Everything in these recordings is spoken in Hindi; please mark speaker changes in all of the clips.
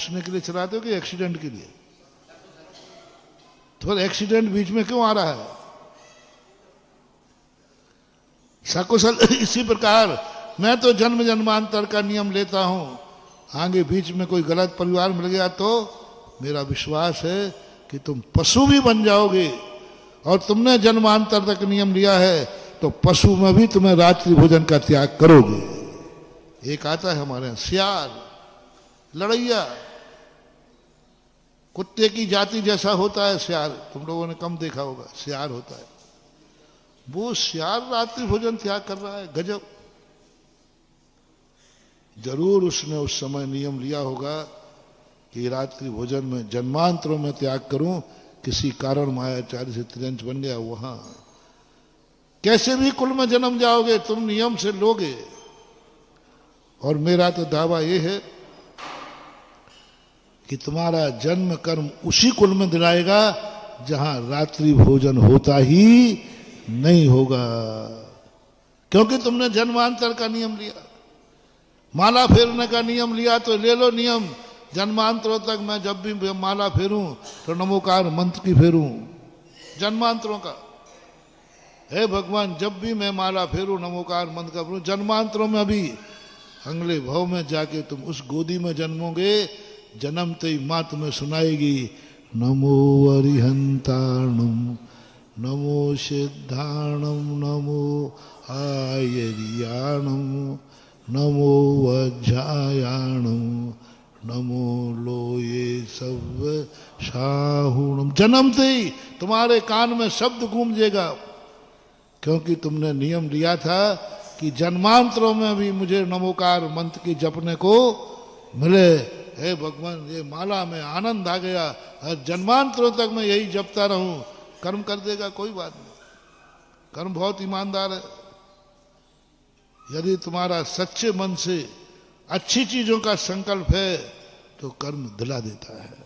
Speaker 1: पहुंचने के लिए चलाते हो कि एक्सीडेंट के लिए? तो फिर एक्सीडेंट बीच में क्यों आ रहा है? सकुशल इसी प्रकार मैं तो जन्म जन्मांतर का नियम लेता हूं, आगे बीच में कोई गलत परिवार मिल गया तो मेरा विश्वास है कि तुम पशु भी बन जाओगे, और तुमने जन्मांतर तक नियम लिया है तो पशु में भी तुम्हें रात्रि भोजन का त्याग करोगे। एक आता है हमारे यहां सियार, लड़ैया, कुत्ते की जाति जैसा होता है सियार, तुम लोगों ने कम देखा होगा, सियार होता है। वो सियार रात्रि भोजन त्याग कर रहा है, गजब। जरूर उसने उस समय नियम लिया होगा कि रात्रि भोजन में जन्मांतरों में त्याग करूं, किसी कारण मायाचार्य से त्रियंच बन गया। वहां कैसे भी कुल में जन्म जाओगे तुम नियम से लोगे। और मेरा तो दावा यह है कि तुम्हारा जन्म कर्म उसी कुल में दिलाएगा जहां रात्रि भोजन होता ही नहीं होगा, क्योंकि तुमने जन्मांतर का नियम लिया। माला फेरने का नियम लिया तो ले लो नियम, जन्मांतरों तक मैं जब भी माला फेरूं तो नमोकार मंत्र की फेरूं, जन्मांतरों का। हे भगवान, जब भी मैं माला फेरूं नमोकार मंत्र का फेरूं, जन्मांतरों में अभी अगले भव में जाके तुम उस गोदी में जन्मोगे, जन्मते ही माँ तुम्हें सुनाएगी नमो अरिहंताणम नमो सिद्धाणम नमो आयर्याणम नमो वज्रायाणम नमो लोये सव शाहुणम। जन्मते ही तुम्हारे कान में शब्द गूंजेगा, क्योंकि तुमने नियम लिया था कि जन्मांतरों में भी मुझे नमोकार मंत्र की जपने को मिले। हे भगवान, ये माला में आनंद आ गया, हर जन्मांतरों तक मैं यही जपता रहूं। कर्म कर देगा, कोई बात नहीं, कर्म बहुत ईमानदार है। यदि तुम्हारा सच्चे मन से अच्छी चीजों का संकल्प है तो कर्म दिला देता है।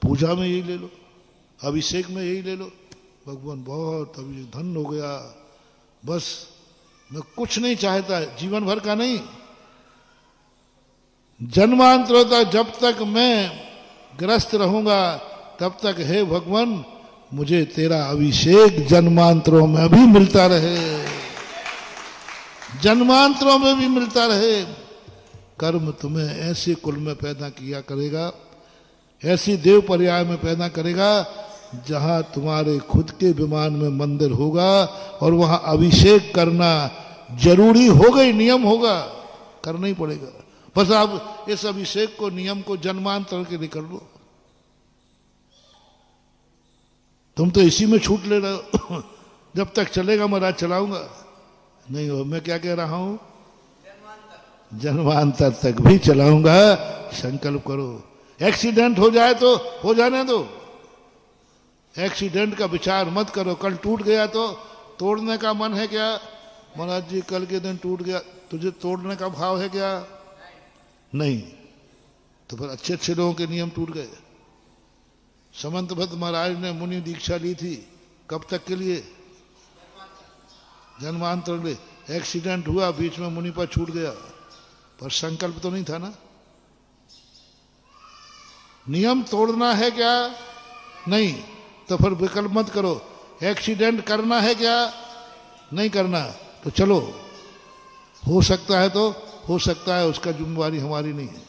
Speaker 1: पूजा में यही ले लो, अभिषेक में यही ले लो, भगवान बहुत अभी धन हो गया, बस मैं कुछ नहीं चाहता, जीवन भर का नहीं, जन्मांतरों तक जब तक मैं ग्रस्त रहूंगा तब तक हे भगवान मुझे तेरा अभिषेक जन्मांतरों में भी मिलता रहे, जन्मांतरों में भी मिलता रहे। कर्म तुम्हें ऐसे कुल में पैदा किया करेगा, ऐसी देव पर्याय में पैदा करेगा जहां तुम्हारे खुद के विमान में मंदिर होगा और वहां अभिषेक करना जरूरी हो गई, नियम होगा, करना ही पड़ेगा। बस आप इस अभिषेक को, नियम को जन्मांतर के लिए कर लो। तुम तो इसी में छूट ले रहे हो जब तक चलेगा महाराज चलाऊंगा, नहीं हो। मैं क्या कह रहा हूं, जन्मांतर तक भी चलाऊंगा, संकल्प करो। एक्सीडेंट हो जाए तो हो जाने दो, एक्सीडेंट का विचार मत करो। कल टूट गया तो तोड़ने का मन है क्या? महाराज जी कल के दिन टूट गया, तुझे तोड़ने का भाव है क्या? नहीं। तो फिर अच्छे अच्छे लोगों के नियम टूट गए। समंत भट्ट महाराज ने मुनि दीक्षा ली थी, कब तक के लिए? जन्मांतर ले। एक्सीडेंट हुआ, बीच में मुनि पर छूट गया, पर संकल्प तो नहीं था ना। नियम तोड़ना है क्या? नहीं। तो फिर विकल्प मत करो। एक्सीडेंट करना है क्या? नहीं करना, तो चलो, हो सकता है तो हो सकता है, उसका जिम्मेवारी हमारी नहीं है।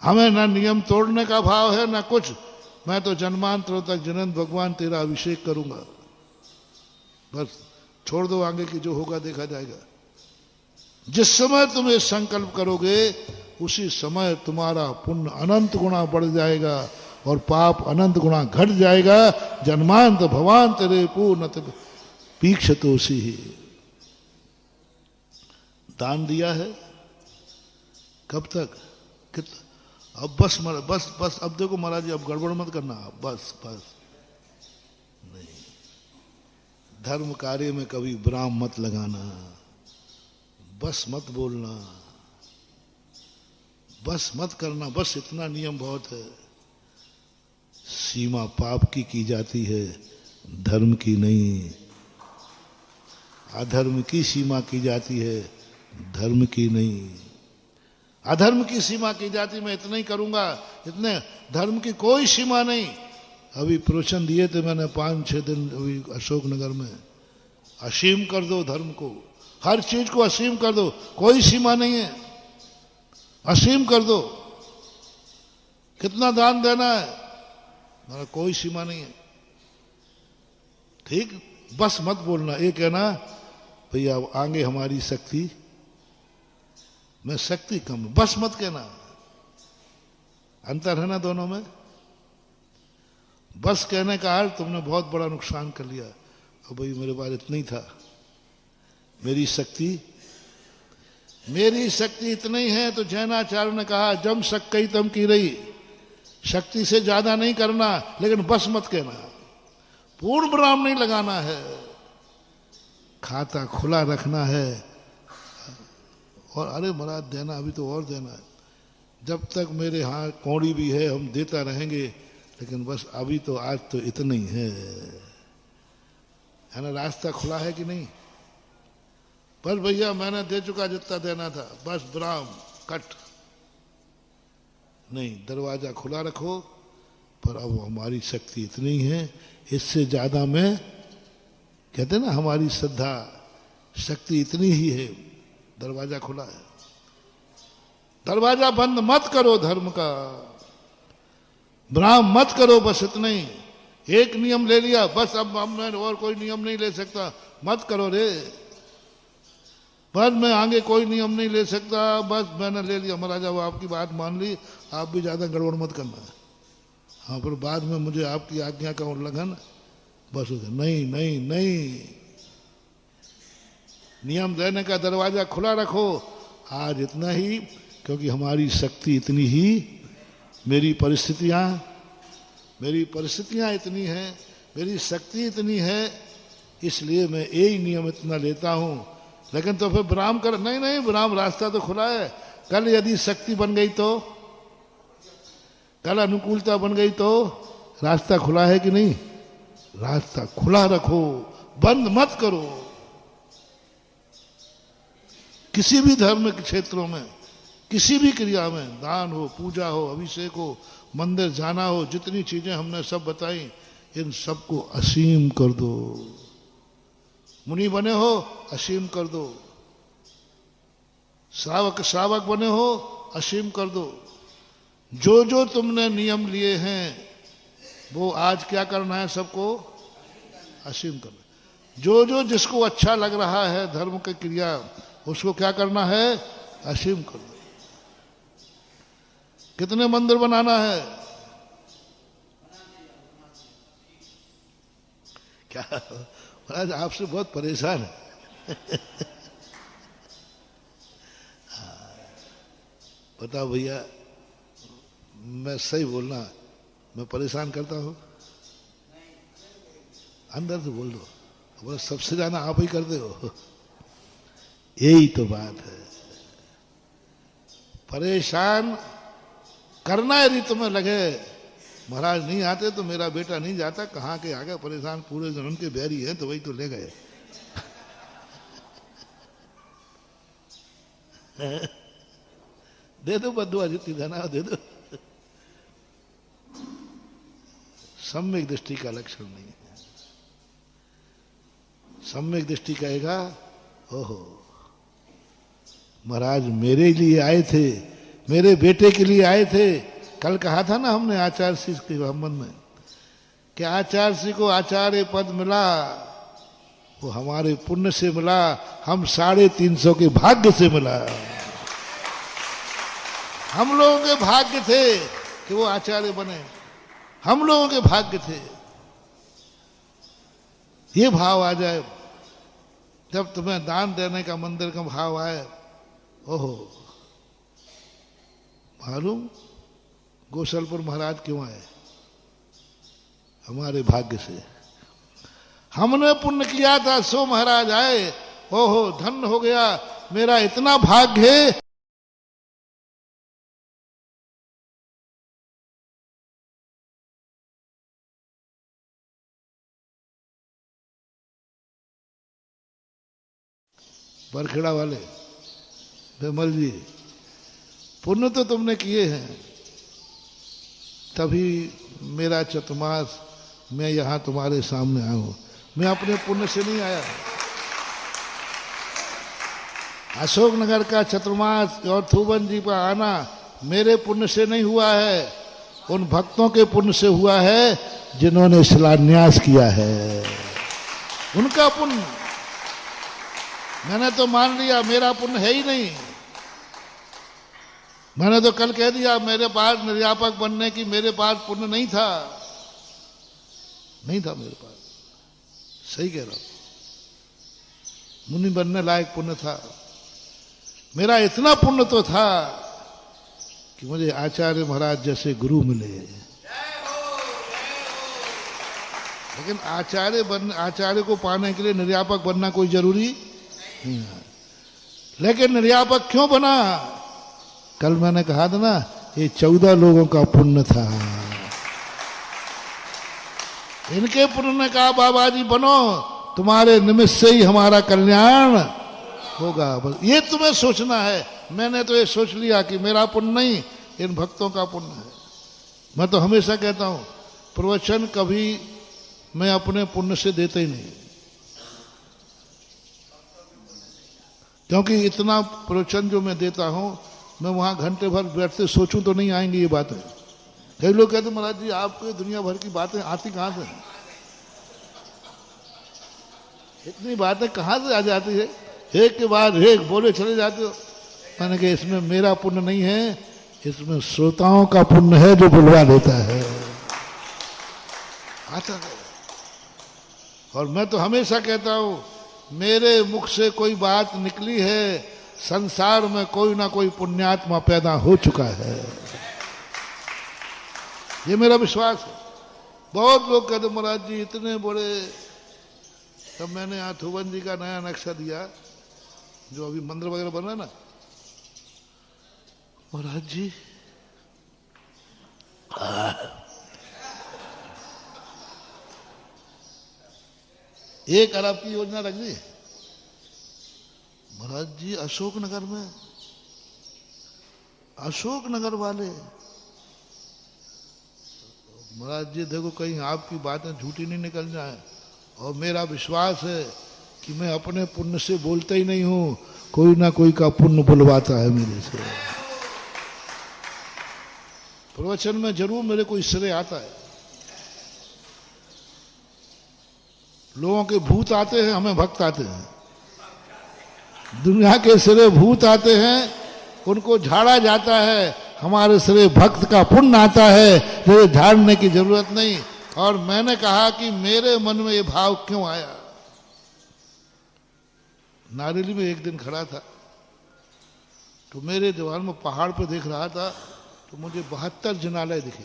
Speaker 1: हमें ना नियम तोड़ने का भाव है ना कुछ। मैं तो जन्मांतरों तक जनन भगवान तेरा अभिषेक करूंगा, बस छोड़ दो, आगे की जो होगा देखा जाएगा। जिस समय तुम ये संकल्प करोगे उसी समय तुम्हारा पुण्य अनंत गुना बढ़ जाएगा और पाप अनंत गुना घट जाएगा। जन्मांत भवान तेरे पूर्ण पीक्षतोषी ही। दान दिया है कब तक? अब बस बस बस, अब देखो महाराज जी, अब गड़बड़ मत करना, बस बस नहीं। धर्म कार्य में कभी विराम मत लगाना, बस मत बोलना, बस मत करना, बस इतना नियम बहुत है। सीमा पाप की जाती है, धर्म की नहीं। अधर्म की सीमा की जाती है, धर्म की नहीं। अधर्म की सीमा की जाती, मैं इतना ही करूंगा, इतने धर्म की कोई सीमा नहीं। अभी प्रवचन दिए थे मैंने 5-6 दिन अभी अशोकनगर में, असीम कर दो धर्म को, हर चीज को असीम कर दो, कोई सीमा नहीं है, असीम कर दो। कितना दान देना है, मेरा कोई सीमा नहीं है। ठीक, बस मत बोलना, ये कहना भैया आगे हमारी शक्ति में शक्ति कम, बस मत कहना। अंतर है ना दोनों में। बस कहने का अर्थ तुमने बहुत बड़ा नुकसान कर लिया, और भाई मेरे पास इतना ही था, मेरी शक्ति इतना ही है। तो जैनाचार्य ने कहा जम सक्कई तम की रही, शक्ति से ज्यादा नहीं करना, लेकिन बस मत कहना, पूर्ण विराम नहीं लगाना है, खाता खुला रखना है। और अरे महाराज देना, अभी तो और देना है, जब तक मेरे हाथ कौड़ी भी है हम देता रहेंगे, लेकिन बस अभी तो आज तो इतना ही है ना। रास्ता खुला है कि नहीं? बस भैया मैंने दे चुका जितना देना था, बस विराम कट नहीं, दरवाजा खुला रखो। पर अब हमारी शक्ति इतनी है, इससे ज्यादा में, कहते ना हमारी श्रद्धा शक्ति इतनी ही है, दरवाजा खुला है, दरवाजा बंद मत करो धर्म का, विराम मत करो, बस इतना ही। एक नियम ले लिया, बस अब मैं और कोई नियम नहीं ले सकता, मत करो रे, बस मैं आगे कोई नियम नहीं ले सकता, बस मैंने ले लिया महाराजा, वो आपकी बात मान ली, आप भी ज्यादा गड़बड़ मत करना। हाँ, पर बाद में मुझे आपकी आज्ञा का उल्लंघन, बस नहीं नहीं नहीं, नियम देने का दरवाजा खुला रखो, आज इतना ही, क्योंकि हमारी शक्ति इतनी ही, मेरी परिस्थितियां इतनी हैं, मेरी शक्ति इतनी है, इसलिए मैं यही नियम इतना लेता हूं। लेकिन तो फिर विराम कर, नहीं नहीं, विराम रास्ता तो खुला है। कल यदि शक्ति बन गई तो, कल अनुकूलता बन गई तो रास्ता खुला है कि नहीं? रास्ता खुला रखो, बंद मत करो। किसी भी धर्म के क्षेत्रों में, किसी भी क्रिया में, दान हो, पूजा हो, अभिषेक हो, मंदिर जाना हो, जितनी चीजें हमने सब बताई, इन सबको असीम कर दो। मुनि बने हो, असीम कर दो। श्रावक बने हो, असीम कर दो। जो जो तुमने नियम लिए हैं, वो आज क्या करना है? सबको असीम करना। जो जो जिसको अच्छा लग रहा है धर्म की क्रिया, उसको क्या करना है? असीम कर दो। कितने मंदिर बनाना है? क्या महाराज आपसे बहुत परेशान है। बताओ भैया, मैं सही बोलना, मैं परेशान करता हूं? अंदर से बोल दो, बोलो सबसे ज्यादा आप ही करते हो। यही तो बात है, परेशान करना यदि तुम्हें लगे, महाराज नहीं आते तो मेरा बेटा नहीं जाता, कहाँ के आ गए परेशान, पूरे जन्म के बैरी हैं तो वही तो ले गए। दे दो बद्दुआ, जितनी देना दे दो। सम्यक दृष्टि का लक्षण नहीं है। सम्यक दृष्टि कहेगा, ओहो महाराज मेरे लिए आए थे, मेरे बेटे के लिए आए थे। कल कहा था ना हमने आचार्य श्री के संबंध में कि आचार्य श्री को आचार्य पद मिला, वो हमारे पुण्य से मिला, हम 350 के भाग्य से मिला। हम लोगों के भाग्य थे कि वो आचार्य बने, हम लोगों के भाग्य थे। ये भाव आ जाए, जब तुम्हें दान देने का मंदिर का भाव आए, ओहो मालूम गोसलपुर महाराज क्यों आए? हमारे भाग्य से, हमने पुण्य किया था सो महाराज आए। ओहो धन्य हो गया, मेरा इतना भाग्य है। बरखेड़ा वाले विमल जी, पुण्य तो तुमने किए हैं, तभी मेरा चतुर्मास मैं यहां तुम्हारे सामने आया हूं। मैं अपने पुण्य से नहीं आया। अशोकनगर का चतुर्मास और थूबन जी पर आना मेरे पुण्य से नहीं हुआ है, उन भक्तों के पुण्य से हुआ है जिन्होंने शिलान्यास किया है, उनका पुण्य। मैंने तो मान लिया मेरा पुण्य है ही नहीं। मैंने तो कल कह दिया मेरे पास निर्यापक बनने की मेरे पास पुण्य नहीं था, नहीं था मेरे पास। सही कह रहा हूं, मुनि बनने लायक पुण्य था। मेरा इतना पुण्य तो था कि मुझे आचार्य महाराज जैसे गुरु मिले। लेकिन आचार्य को पाने के लिए निर्यापक बनना कोई जरूरी नहीं है। लेकिन निर्यापक क्यों बना? कल मैंने कहा था ना, ये 14 लोगों का पुण्य था। इनके पुण्य ने कहा बाबा जी बनो, तुम्हारे निमित्त से ही हमारा कल्याण होगा। बस ये तुम्हें सोचना है। मैंने तो ये सोच लिया कि मेरा पुण्य नहीं, इन भक्तों का पुण्य है। मैं तो हमेशा कहता हूं प्रवचन कभी मैं अपने पुण्य से देता ही नहीं, क्योंकि इतना प्रवचन जो मैं देता हूं, मैं वहां घंटे भर बैठते सोचूं तो नहीं आएंगी ये बातें। कई लोग कहते महाराज जी आपको दुनिया भर की बातें आती कहां से? इतनी बातें कहां से आ जाती है? एक के बाद एक बोले चले जाते हो। मैंने कहा इसमें मेरा पुण्य नहीं है, इसमें श्रोताओं का पुण्य है जो बुलवा देता है, आता है। और मैं तो हमेशा कहता हूं मेरे मुख से कोई बात निकली है, संसार में कोई ना कोई पुण्यात्मा पैदा हो चुका है, ये मेरा विश्वास है। बहुत लोग कहते महाराज जी इतने बड़े। तब मैंने यहाँ थुवन जी का नया नक्शा दिया जो अभी मंदिर वगैरह बन रहा है ना, महाराज जी एक अरब की योजना रख दी महाराज जी। अशोकनगर में, अशोकनगर वाले महाराज जी देखो कहीं आपकी बातें झूठी नहीं निकल जाए। और मेरा विश्वास है कि मैं अपने पुण्य से बोलता ही नहीं हूं, कोई ना कोई का पुण्य बुलवाता है मेरे से। प्रवचन में जरूर मेरे को श्रेय आता है। लोगों के भूत आते हैं, हमें भक्त आते हैं। दुनिया के सिरे भूत आते हैं, उनको झाड़ा जाता है, हमारे सिरे भक्त का पुण्य आता है, जो झाड़ने की जरूरत नहीं। और मैंने कहा कि मेरे मन में ये भाव क्यों आया। नारेली में एक दिन खड़ा था तो मेरे दीवार में पहाड़ पे देख रहा था तो मुझे 72 जिनालय दिखे।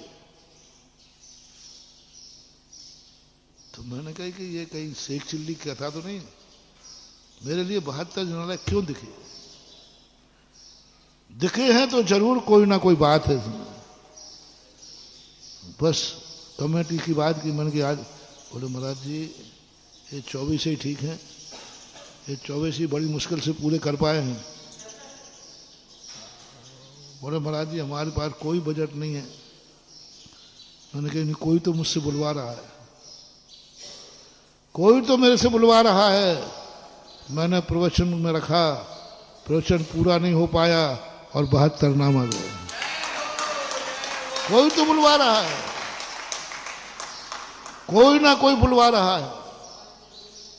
Speaker 1: तो मैंने कहा कि ये कहीं शेख चिल्ली की कथा तो नहीं, मेरे लिए 72 जिनालय क्यों दिखे? दिखे हैं तो जरूर कोई ना कोई बात है इसमें। बस कमेटी की बात की, मैंने कहा आज बोले महाराज जी ये 24 ही ठीक है, ये 24 ही बड़ी मुश्किल से पूरे कर पाए हैं। बोले महाराज जी हमारे पास कोई बजट नहीं है। मैंने कहा नहीं, कोई तो मुझसे बुलवा रहा है, कोई तो मेरे से बुलवा रहा है। मैंने प्रवचन में रखा, प्रवचन पूरा नहीं हो पाया और 72 नाम आ गए। कोई तो बुलवा रहा है, कोई ना कोई बुलवा रहा है,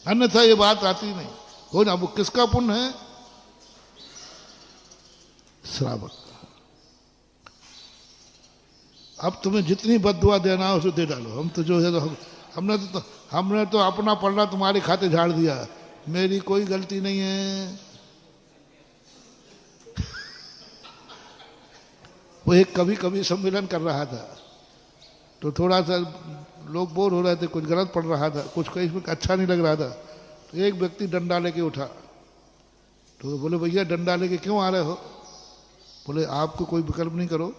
Speaker 1: अन्यथा ये बात आती नहीं। कोई ना, वो किसका पुण्य है? श्रावक का। अब तुम्हें जितनी बद्दुआ देना हो उसे दे डालो। हम तो जो है तो हमने तो अपना पढ़ना तुम्हारे खाते झाड़ दिया, मेरी कोई गलती नहीं है। वो एक कभी कभी सम्मेलन कर रहा था तो थोड़ा सा लोग बोर हो रहे थे, कुछ गलत पढ़ रहा था, कुछ कहीं इसमें अच्छा नहीं लग रहा था। तो एक व्यक्ति डंडा लेके उठा तो बोले भैया डंडा लेके क्यों आ रहे हो? बोले आपको कोई विकल्प नहीं, करो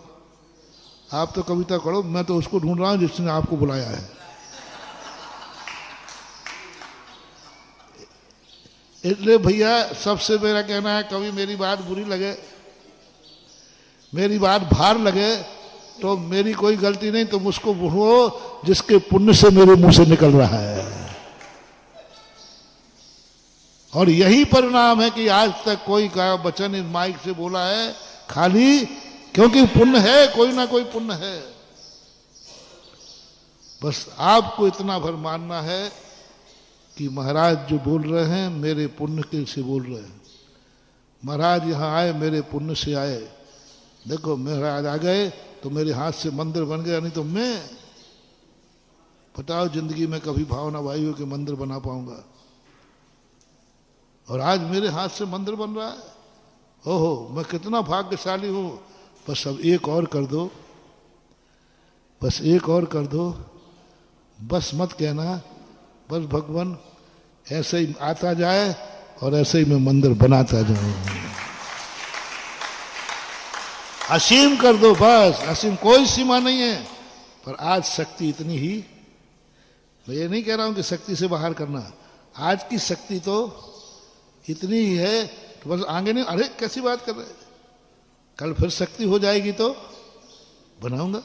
Speaker 1: आप तो कविता करो, मैं तो उसको ढूंढ रहा हूं जिसने आपको बुलाया है। इसलिए भैया सबसे मेरा कहना है, कभी मेरी बात बुरी लगे मेरी बात भार लगे तो मेरी कोई गलती नहीं, तुम उसको भूलो जिसके पुण्य से मेरे मुंह से निकल रहा है। और यही परिणाम है कि आज तक कोई का वचन इस माइक से बोला है खाली, क्योंकि पुण्य है, कोई ना कोई पुण्य है। बस आपको इतना भर मानना है कि महाराज जो बोल रहे हैं मेरे पुण्य के से बोल रहे हैं। महाराज यहाँ आए मेरे पुण्य से आए। देखो महाराज आ गए तो मेरे हाथ से मंदिर बन गया, नहीं तो मैं बताओ जिंदगी में कभी भावना भाइयों के मंदिर बना पाऊंगा। और आज मेरे हाथ से मंदिर बन रहा है। ओहो, मैं कितना भाग्यशाली हूं। बस अब एक और कर दो, बस एक और कर दो, बस मत कहना, बस भगवान ऐसे ही आता जाए और ऐसे ही मैं मंदिर बनाता जाऊं। असीम कर दो, बस असीम, कोई सीमा नहीं है। पर आज शक्ति इतनी ही, मैं ये नहीं कह रहा हूं कि शक्ति से बाहर करना, आज की शक्ति तो इतनी ही है तो बस आगे नहीं। अरे कैसी बात कर रहे, कल फिर शक्ति हो जाएगी तो बनाऊंगा।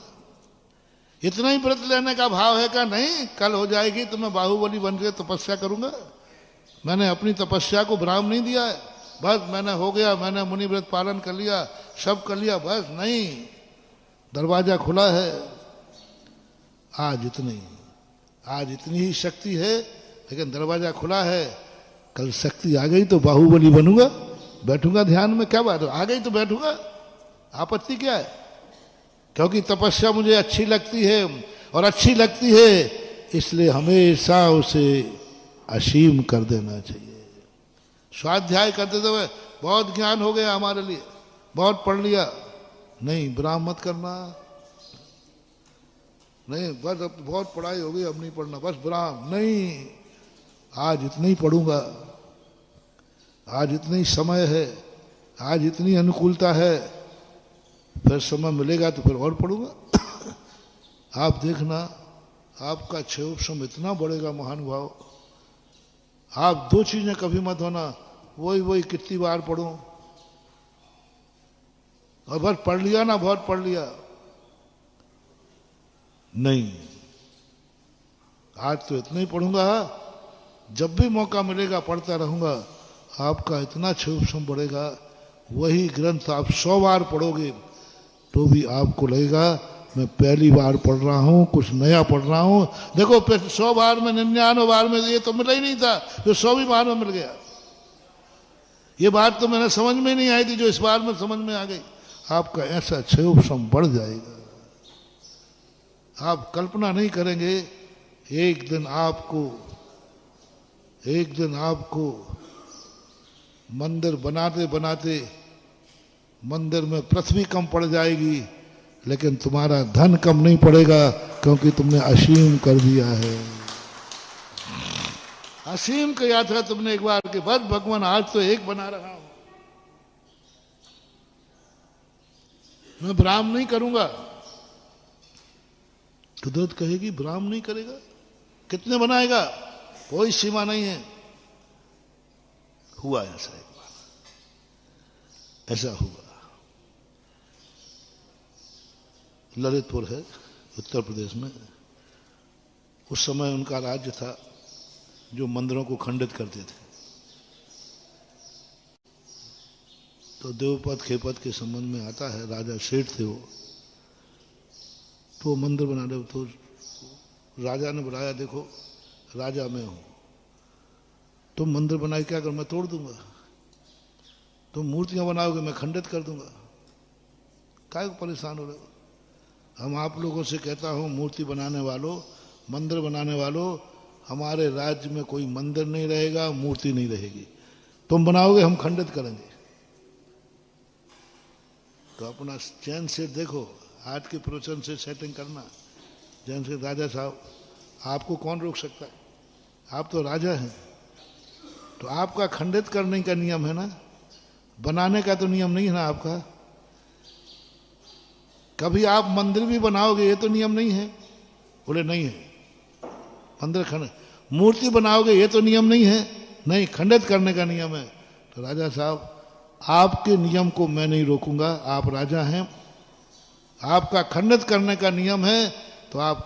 Speaker 1: इतना ही व्रत लेने का भाव है क्या? नहीं, कल हो जाएगी तो मैं बाहुबली बन के तपस्या करूंगा। मैंने अपनी तपस्या को विराम नहीं दिया है, बस मैंने हो गया, मैंने मुनि व्रत पालन कर लिया, सब कर लिया, बस नहीं, दरवाजा खुला है। आज इतनी ही शक्ति है, लेकिन दरवाजा खुला है। कल शक्ति आ गई तो बाहुबली बनूंगा, बैठूंगा ध्यान में, क्या बात है, आ गई तो बैठूंगा, आपत्ति क्या है? क्योंकि तपस्या मुझे अच्छी लगती है, और अच्छी लगती है इसलिए हमेशा उसे असीम कर देना चाहिए। स्वाध्याय करते हुए बहुत ज्ञान हो गया हमारे लिए, बहुत पढ़ लिया, नहीं विराम मत करना, नहीं बस अब बहुत पढ़ाई हो गई अब नहीं पढ़ना, बस विराम नहीं, आज इतना ही पढ़ूंगा, आज इतना ही समय है, आज इतनी अनुकूलता है, फिर समय मिलेगा तो फिर और पढ़ूंगा। आप देखना आपका क्षेम इतना बढ़ेगा महानुभाव। आप दो चीजें कभी मत होना, वही कितनी बार पढ़ूं, और बस पढ़ लिया ना, बहुत पढ़ लिया, नहीं, आज तो इतना ही पढ़ूंगा, जब भी मौका मिलेगा पढ़ता रहूंगा। आपका इतना क्षेम बढ़ेगा, वही ग्रंथ आप 100 बार पढ़ोगे तो भी आपको लगेगा मैं पहली बार पढ़ रहा हूं, कुछ नया पढ़ रहा हूं। देखो 100 बार में 99 बार में ये तो मिला ही नहीं था, जो 100वीं बार में मिल गया। ये बात तो मैंने समझ में नहीं आई थी, जो इस बार में समझ में आ गई। आपका ऐसा क्षेम बढ़ जाएगा, आप कल्पना नहीं करेंगे। एक दिन आपको मंदिर बनाते बनाते मंदिर में पृथ्वी कम पड़ जाएगी, लेकिन तुम्हारा धन कम नहीं पड़ेगा, क्योंकि तुमने असीम कर दिया है। असीम किया था तुमने एक बार के बाद, भगवान आज तो एक बना रहा हूं, मैं विराम नहीं करूंगा। कुदरत कहेगी विराम नहीं करेगा, कितने बनाएगा, कोई सीमा नहीं है। हुआ ऐसा एक बार, ऐसा हुआ। ललितपुर है उत्तर प्रदेश में, उस समय उनका राज्य था जो मंदिरों को खंडित करते थे। तो देवपद खेपद के संबंध में आता है, राजा सेठ थे वो, तो मंदिर बना रहे। तो राजा ने बुलाया, देखो राजा मैं हूं, तुम मंदिर बनाए क्या कर, मैं तोड़ दूंगा, तुम मूर्तियां बनाओगे मैं खंडित कर दूंगा, काय को परेशान हो रहे हो। हम आप लोगों से कहता हूं, मूर्ति बनाने वालों, मंदिर बनाने वालों, हमारे राज्य में कोई मंदिर नहीं रहेगा, मूर्ति नहीं रहेगी, तुम बनाओगे हम खंडित करेंगे। तो अपना चैन से देखो, आज के प्रवचन से सेटिंग करना चैन से। राजा साहब आपको कौन रोक सकता है, आप तो राजा हैं, तो आपका खंडित करने का नियम है ना, बनाने का तो नियम नहीं है ना आपका। कभी आप मंदिर भी बनाओगे ये तो नियम नहीं है, बोले नहीं है, मंदिर खंड, मूर्ति बनाओगे ये तो नियम नहीं है, नहीं, खंडित करने का नियम है। तो राजा साहब आपके नियम को मैं नहीं रोकूंगा, आप राजा हैं, आपका खंडित करने का नियम है तो आप